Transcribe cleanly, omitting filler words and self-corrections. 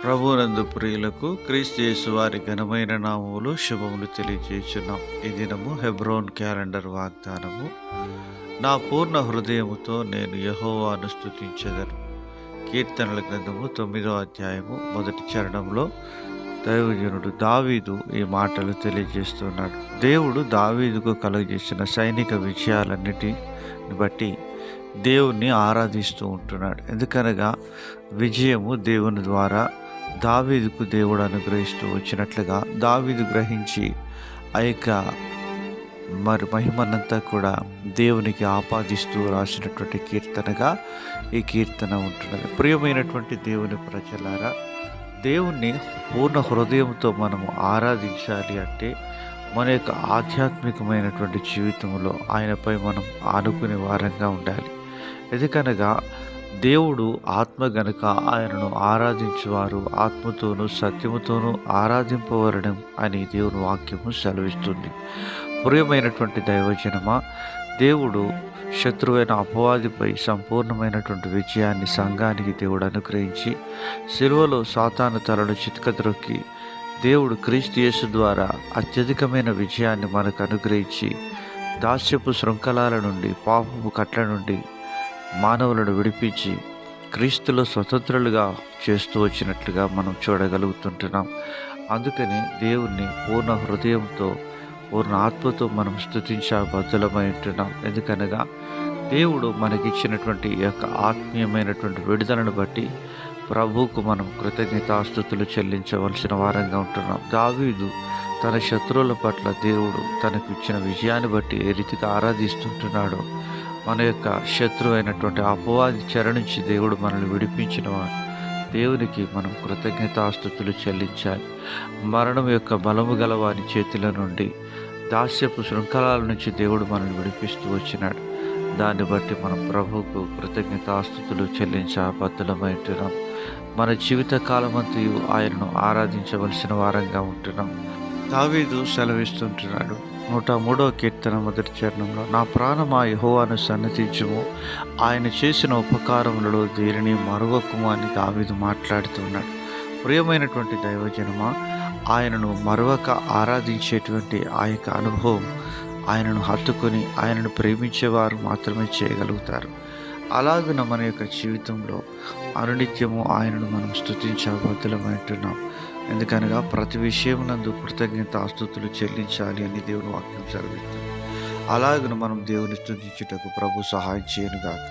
ప్రభువునందు ప్రియులకు క్రీస్తు యేసు వారి ఘనమైన నామములు శుభములు తెలియజేస్తున్నాం. ఈ దినము హెబ్రోన్ క్యాలెండర్ వాగ్దానము. నా పూర్ణ హృదయముతో నేను యెహోవాను స్తుతించెదను. కీర్తనల గ్రంథము 9వ అధ్యాయము 1వ చరణంలో దైవజనుడు దావీదు ఈ మాటలు తెలియజేస్తున్నాడు. దేవుడు దావీదుకు కలుగజేసిన సైనిక విజయాలన్నిటిని బట్టి దేవుణ్ణి ఆరాధిస్తూ ఉంటున్నాడు. ఎందుకనగా విజయము దేవుని ద్వారా దావీదుకు దేవుడు అనుగ్రహిస్తూ వచ్చినట్లుగా దావీదు గ్రహించి ఆ యొక్క మహిమనంతా కూడా దేవునికి ఆపాదిస్తూ రాసినటువంటి కీర్తనగా ఈ కీర్తన ఉంటున్నది. ప్రియమైనటువంటి దేవుని ప్రజలారా, దేవుణ్ణి పూర్ణ హృదయంతో మనము ఆరాధించాలి అంటే మన యొక్క ఆధ్యాత్మికమైనటువంటి జీవితంలో ఆయనపై మనం ఆనుకునే వారంగా ఉండాలి. ఎందుకనగా దేవుడు ఆత్మ గనుక ఆయనను ఆరాధించువారు ఆత్మతోనూ సత్యముతోనూ ఆరాధింపవరడం అని దేవుని వాక్యము సెలవిస్తుంది. ప్రియమైనటువంటి దైవజనమా, దేవుడు శత్రువైన అపవాదిపై సంపూర్ణమైనటువంటి విజయాన్ని సంఘానికి దేవుడు అనుగ్రహించి సిలువలో సాతాను తలను చితకద్రొక్కి దేవుడు క్రీస్తు యేసు ద్వారా అత్యధికమైన విజయాన్ని మనకు అనుగ్రహించి దాస్యపు శృంఖలాల నుండి పాపపు కట్ల నుండి మానవులను విడిపించి క్రీస్తులో స్వతంత్రులుగా చేస్తూ వచ్చినట్లుగా మనం చూడగలుగుతుంటున్నాం. అందుకని దేవుణ్ణి పూర్ణ హృదయంతో పూర్ణ ఆత్మతో మనం స్తుతించబద్ధులమై ఉంటున్నాం. ఎందుకనగా దేవుడు మనకిచ్చినటువంటి ఈ యొక్క ఆత్మీయమైనటువంటి విడుదలను బట్టి ప్రభువుకు మనం కృతజ్ఞతాస్తుతులు చెల్లించవలసిన వారంగా ఉంటున్నాం. దావీదు తన శత్రువుల పట్ల దేవుడు తనకు ఇచ్చిన విజయాన్ని బట్టి ఏ రీతిగా ఆరాధిస్తుంటున్నాడో, మన యొక్క శత్రువు అయినటువంటి అపవాది చెర నుంచి దేవుడు మనల్ని విడిపించిన వాడు దేవునికి మనం కృతజ్ఞతాస్తుతులు చెల్లించాలి. మరణం యొక్క బలము గల వారి చేతుల నుండి దాస్యపు శృంఖలాల నుంచి దేవుడు మనల్ని విడిపిస్తూ వచ్చినాడు. దాన్ని బట్టి మనం ప్రభువుకు కృతజ్ఞతాస్తుతులు చెల్లించబద్ధులమై ఉంటున్నాం. మన జీవిత కాలమంతయు ఆయనను ఆరాధించవలసిన వారంగా ఉంటున్నాం. దావీదు సెలవిస్తుంటున్నాడు 103వ కీర్తన 1వ చరణంలో, నా ప్రాణమా యెహోవాను సన్నతించుము, ఆయన చేసిన ఉపకారములలో దేనిని మరువకుము అని దావీదు మాట్లాడుతున్నాడు. ప్రియమైనటువంటి దైవజనమా, ఆయనను మరొక ఆరాధించేటువంటి ఆ యొక్క అనుభవం ఆయనను హత్తుకొని ఆయనను ప్రేమించేవారు మాత్రమే చేయగలుగుతారు. అలాగున మన యొక్క జీవితంలో అనునిత్యము ఆయనను మనం స్తుతించబద్ధులమైంటున్నాం. ఎందుకనగా ప్రతి విషయమునందు కృతజ్ఞతాస్తుతులు చెల్లించాలి అని దేవుని వాక్యం సెలవిస్తుంది. అలాగను మనం దేవుని స్తుతించుటకు ప్రభు సహాయం చేయనుగాక.